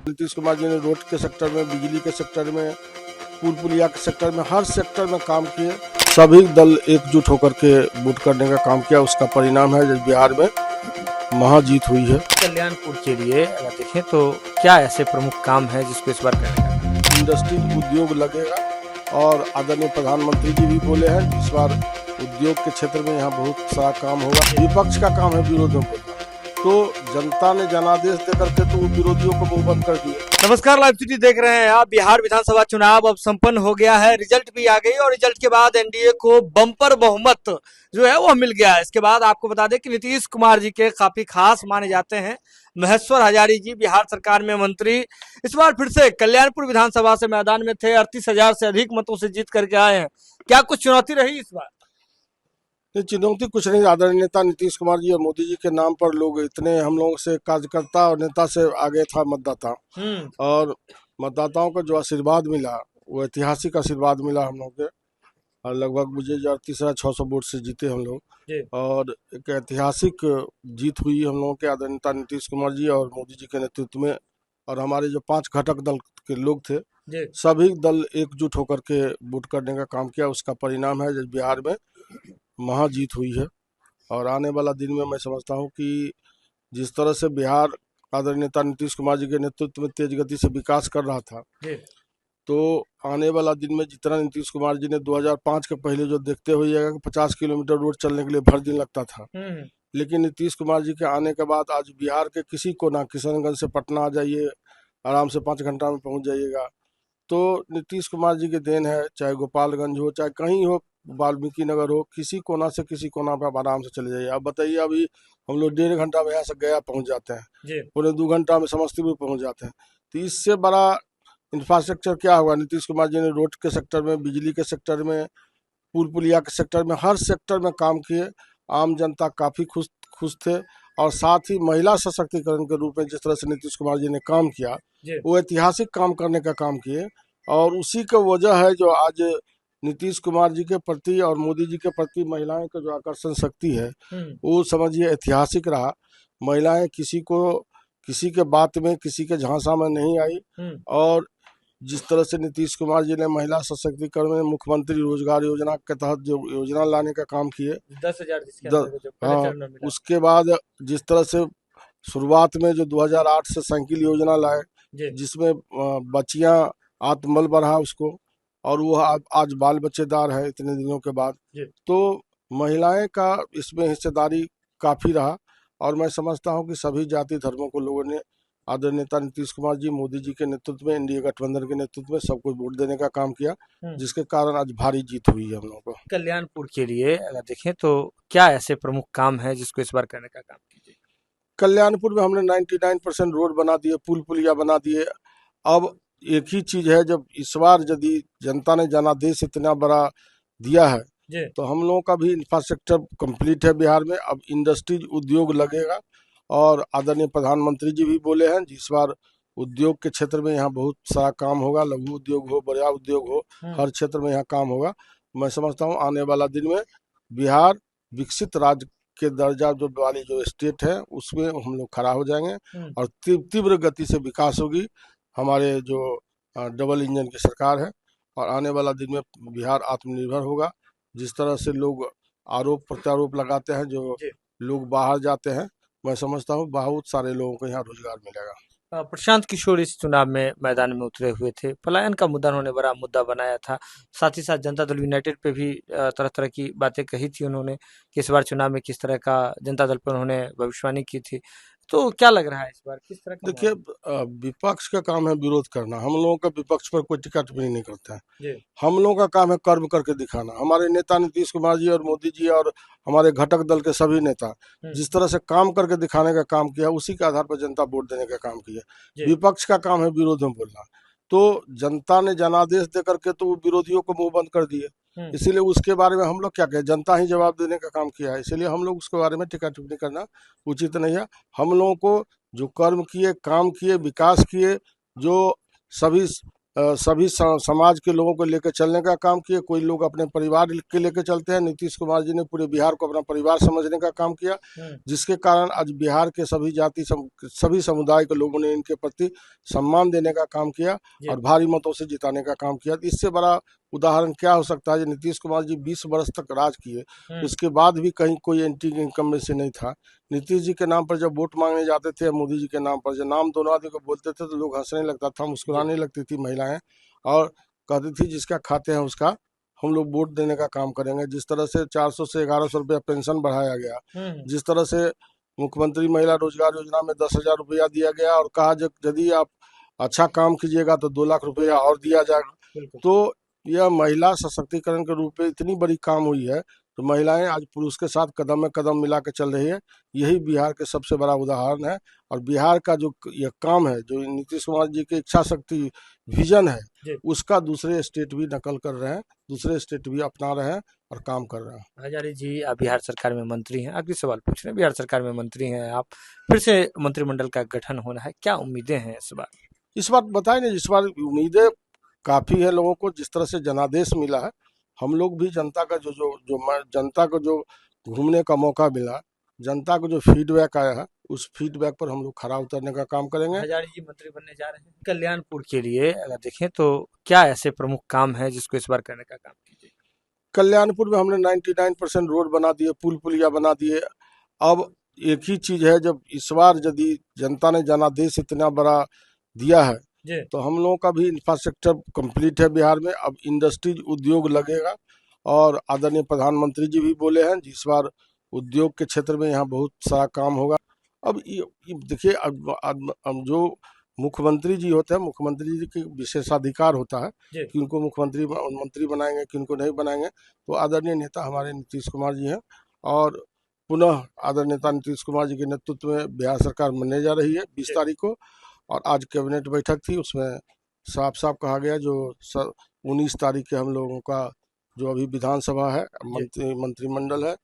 नीतीश कुमार जी ने रोड के सेक्टर में, बिजली के सेक्टर में, पुल पुलिया के सेक्टर में, हर सेक्टर में काम किए। सभी दल एकजुट होकर के वोट करने का काम किया। उसका परिणाम है जब बिहार में महाजीत हुई है। कल्याणपुर के लिए अगर देखें तो क्या ऐसे प्रमुख काम है जिसको इस बार करने का? इंडस्ट्री उद्योग लगेगा और आदरणीय प्रधानमंत्री जी भी बोले हैं इस बार उद्योग के क्षेत्र में यहाँ बहुत सारा काम होगा। विपक्ष का काम है विरोधियों को, तो जनता ने जनादेश देकर के तो विरोधियों को मुंह बंद कर दिया। नमस्कार, लाइव सिटी देख रहे हैं आप। बिहार विधानसभा चुनाव अब संपन्न हो गया है, रिजल्ट भी आ गई और रिजल्ट के बाद एनडीए को बम्पर बहुमत जो है वो मिल गया है। इसके बाद आपको बता दें कि नीतीश कुमार जी के काफी खास माने जाते हैं महेश्वर हजारी जी, बिहार सरकार में मंत्री, इस बार फिर से कल्याणपुर विधानसभा से मैदान में थे। 38,000 से अधिक मतों से जीत करके आए हैं। क्या कुछ चुनौती रही इस बार? चुनौती कुछ नहीं। आदरणीय नेता नीतीश कुमार जी और मोदी जी के नाम पर लोग इतने, हम लोगों से कार्यकर्ता और नेता से आगे था मतदाता, और मतदाताओं को जो आशीर्वाद मिला वो ऐतिहासिक आशीर्वाद मिला हम लोग के। और लगभग मुझे 38,600 वोट से जीते हम लोग, और एक ऐतिहासिक जीत हुई हम लोगों के आदरणीय नेता नीतीश कुमार जी और मोदी जी के नेतृत्व में। और हमारे जो 5 घटक दल के लोग थे, सभी दल एकजुट होकर के वोट करने का काम किया। उसका परिणाम है जब बिहार में महाजीत हुई है। और आने वाला दिन में मैं समझता हूँ कि जिस तरह से बिहार आदरणीय नेता नीतीश कुमार जी के नेतृत्व में तेज गति से विकास कर रहा था, तो आने वाला दिन में जितना नीतीश कुमार जी ने 2005 के पहले जो देखते हुए 50 किलोमीटर रोड चलने के लिए भर दिन लगता था, लेकिन नीतीश कुमार जी के आने के बाद आज बिहार के किसी कोना, किशनगंज से पटना आ जाइए, आराम से 5 घंटा में पहुंच जाइएगा। तो नीतीश कुमार जी की देन है, चाहे गोपालगंज हो, चाहे कहीं हो, वाल्मीकि नगर हो, किसी कोना से किसी कोना पर आराम से चले जाइए। अब बताइए, अभी हम लोग 1.5 घंटा में यहाँ से गया पहुँच जाते हैं, पूरे 2 घंटा में समस्तीपुर पहुँच जाते हैं। तो इससे बड़ा इंफ्रास्ट्रक्चर क्या होगा? नीतीश कुमार जी ने रोड के सेक्टर में, बिजली के सेक्टर में, पुल पुलिया के सेक्टर में, हर सेक्टर में काम किए। आम जनता काफ़ी खुश थे। और साथ ही महिला सशक्तिकरण के रूप में जिस तरह से नीतीश कुमार जी ने काम किया, वो ऐतिहासिक काम करने का काम किए। और उसी का वजह है जो आज नीतीश कुमार जी के प्रति और मोदी जी के प्रति महिलाएं का जो आकर्षण शक्ति है, वो समझिए ऐतिहासिक रहा। महिलाएं किसी के बात में, किसी के झांसा में नहीं आई। और जिस तरह से नीतीश कुमार जी ने महिला सशक्तिकरण में मुख्यमंत्री रोजगार योजना के तहत जो योजना लाने का काम किए, 10,000 उसके बाद जिस तरह से शुरुआत में जो 2008 से साइकिल योजना लाए, जिसमें बच्चियां आत्मबल बढ़ा उसको, और वो आज बाल बच्चेदार है इतने दिनों के बाद। तो महिलाएं का इसमें हिस्सेदारी काफ़ी रहा। और मैं समझता हूं कि सभी जाति धर्मों को लोगों ने आदरणीय नेता नीतीश कुमार जी, मोदी जी के नेतृत्व में, एनडीए गठबंधन के नेतृत्व में सबको वोट देने का काम किया, जिसके कारण आज भारी जीत हुई है हम लोगों को। कल्याणपुर के लिए अगर देखें तो क्या ऐसे प्रमुख काम है जिसको इस बार करने का काम कीजिए? कल्याणपुर में हमने 99% रोड बना दिए, पुल पुलिया बना दिए। अब एक ही चीज है, जब इस बार यदि जनता ने जनादेश इतना बड़ा दिया है, तो हम लोगों का भी इंफ्रास्ट्रक्चर कंप्लीट है बिहार में। अब इंडस्ट्रीज उद्योग लगेगा, और आदरणीय प्रधानमंत्री जी भी बोले हैं इस बार उद्योग के क्षेत्र में यहाँ बहुत सारा काम होगा। लघु उद्योग हो, बड़ा उद्योग हो, हर क्षेत्र में यहाँ काम होगा। मैं समझता हूँ आने वाला दिन में बिहार विकसित राज्य के दर्जा जो वाली जो स्टेट है उसमें हम लोग खड़ा हो जाएंगे, और तीव्र गति से विकास होगी। हमारे जो डबल इंजन की सरकार है, और आने वाला दिन में बिहार आत्मनिर्भर होगा। जिस तरह से लोग आरोप प्रत्यारोप लगाते हैं, जो लोग बाहर जाते हैं, मैं समझता हूँ बहुत सारे लोगों को यहाँ रोजगार मिलेगा। प्रशांत किशोर इस चुनाव में मैदान में उतरे हुए थे, पलायन का मुद्दा उन्होंने बड़ा मुद्दा बनाया था। साथ ही साथ जनता दल यूनाइटेड पे भी तरह तरह की बातें कही थी उन्होंने कि इस बार चुनाव में किस तरह का जनता दल पर उन्होंने भविष्यवाणी की थी। तो क्या लग रहा है इस बार किस तरह का? देखिए, विपक्ष का काम है विरोध करना, हम लोगों का विपक्ष पर कोई टिकट भी नहीं करता है। हम लोगों का काम है कर्म करके दिखाना। हमारे नेता नीतीश कुमार जी और मोदी जी और हमारे घटक दल के सभी नेता जिस तरह से काम करके दिखाने का काम किया, उसी के आधार पर जनता वोट देने का काम किया। विपक्ष का काम है विरोध में बोलना, तो जनता ने जनादेश दे करके तो विरोधियों को मुंह बंद कर दिए। इसीलिए उसके बारे में हम लोग क्या कहें, जनता ही जवाब देने का काम किया है, इसलिए हम लोग उसके बारे में टिक्का टिप्पणी करना उचित नहीं है। हम लोगों को जो कर्म किए, काम किए, विकास किए, जो सभी सभी समाज के लोगों को लेकर चलने का काम किए। कोई लोग अपने परिवार के लेकर चलते हैं। नीतीश कुमार जी ने पूरे बिहार को अपना परिवार समझने का काम किया, जिसके कारण आज बिहार के सभी जाति सभी समुदाय के लोगों ने इनके प्रति सम्मान देने का काम किया और भारी मतों से जिताने का काम किया। इससे बड़ा उदाहरण क्या हो सकता है। नीतीश कुमार जी 20 वर्ष तक राज किए, उसके बाद भी कहीं कोई एंटी इनकम्बेंसी नहीं था। नीतीश जी के नाम पर जब वोट मांगने जाते थे, मोदी जी के नाम पर जब नाम दोनों आदमी को बोलते थे तो लोग हंसने लगता था, मुस्कुराने लगती थी महिलाएं और कहती थी जिसका खाते हैं उसका हम लोग वोट देने का काम करेंगे। जिस तरह से 400 से 1100 रुपया पेंशन बढ़ाया गया, जिस तरह से मुख्यमंत्री महिला रोजगार योजना में 10,000 रुपया दिया गया और कहा यदि आप अच्छा काम कीजिएगा तो 2 लाख रुपया और दिया जाएगा। तो यह महिला सशक्तिकरण के रूप में इतनी बड़ी काम हुई है, तो महिलाएं आज पुरुष के साथ कदम में कदम मिला के चल रही है। यही बिहार के सबसे बड़ा उदाहरण है। और बिहार का जो यह काम है, जो नीतीश कुमार जी की इच्छा शक्ति विजन है, उसका दूसरे स्टेट भी नकल कर रहे हैं, दूसरे स्टेट भी अपना रहे हैं और काम कर रहे हैं। हजारी जी, आप बिहार सरकार में मंत्री हैं, आखिरी सवाल पूछ रहे हैं। बिहार सरकार में मंत्री हैं आप, फिर से मंत्रिमंडल का गठन होना है, क्या उम्मीदें हैं इस बार? इस बार बताए ना, इस बार उम्मीदें काफी है लोगों को। जिस तरह से जनादेश मिला है, हम लोग भी जनता का जनता को जो घूमने का मौका मिला, जनता को जो फीडबैक आया है, उस फीडबैक पर हम लोग खरा उतरने का काम करेंगे। हजारी जी मंत्री बनने जा रहे हैं कल्याणपुर के लिए, अगर देखें तो क्या ऐसे प्रमुख काम है जिसको इस बार करने का काम कीजिए? कल्याणपुर में हमने 99% रोड बना दिए, पुल पुलिया बना दिए। अब एक ही चीज है, जब इस बार यदि जनता ने जनादेश इतना बड़ा दिया है तो हम लोगों का भी इंफ्रास्ट्रक्चर कंप्लीट है बिहार में। अब इंडस्ट्रीज उद्योग लगेगा और आदरणीय प्रधानमंत्री जी भी बोले हैं इस बार उद्योग के क्षेत्र में यहाँ बहुत सारा काम होगा। अब ये देखिए, अब जो मुख्यमंत्री जी होते हैं, मुख्यमंत्री जी की विशेषाधिकार होता है कि उनको मंत्री बनाएंगे कि उनको नहीं बनाएंगे। तो आदरणीय नेता हमारे नीतीश कुमार जी हैं और पुनः आदरणीय नेता नीतीश कुमार जी के नेतृत्व में बिहार सरकार बनने जा रही है 20 तारीख को। और आज कैबिनेट बैठक थी, उसमें साफ साफ कहा गया जो 19 तारीख के हम लोगों का जो अभी विधानसभा है, मंत्रिमंडल है,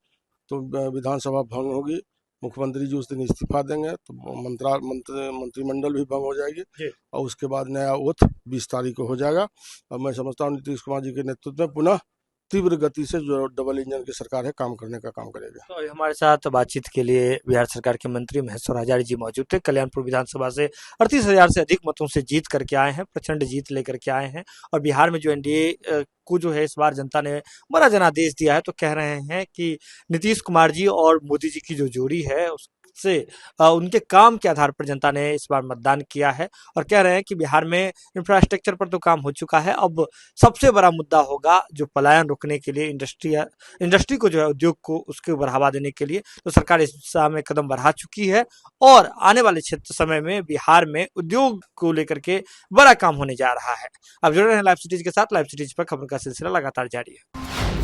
तो विधानसभा भंग होगी। मुख्यमंत्री जी उस दिन इस्तीफा देंगे तो मंत्रिमंडल भी भंग हो जाएगी और उसके बाद नया ओथ 20 तारीख को हो जाएगा। और मैं समझता हूँ नीतीश कुमार जी के नेतृत्व में पुनः तीव्र गति से जो डबल इंजन की सरकार है काम करने का काम करेगा। तो हमारे साथ बातचीत के लिए बिहार सरकार के मंत्री महेश्वर हजारी जी मौजूद थे। कल्याणपुर विधानसभा से 38,000 से अधिक मतों से जीत करके आए हैं, प्रचंड जीत लेकर के आए हैं। और बिहार में जो एनडीए को जो है इस बार जनता ने बड़ा जनादेश दिया है, तो कह रहे हैं कि नीतीश कुमार जी और मोदी जी की जो जोड़ी है उससे उनके काम के आधार पर जनता ने इस बार मतदान किया है। और कह रहे हैं कि बिहार में इंफ्रास्ट्रक्चर पर तो काम हो चुका है, अब सबसे बड़ा मुद्दा होगा जो पलायन रोकने के लिए इंडस्ट्री को जो है उद्योग को उसको बढ़ावा देने के लिए तो सरकार इस दिशा में कदम बढ़ा चुकी है। और आने वाले क्षेत्र समय में बिहार में उद्योग को लेकर के बड़ा काम होने जा रहा है। अब जुड़ रहे हैं लाइव सिटीज के साथ। लाइव सिटीज पर खबर का सिलसिला लगातार जारी है।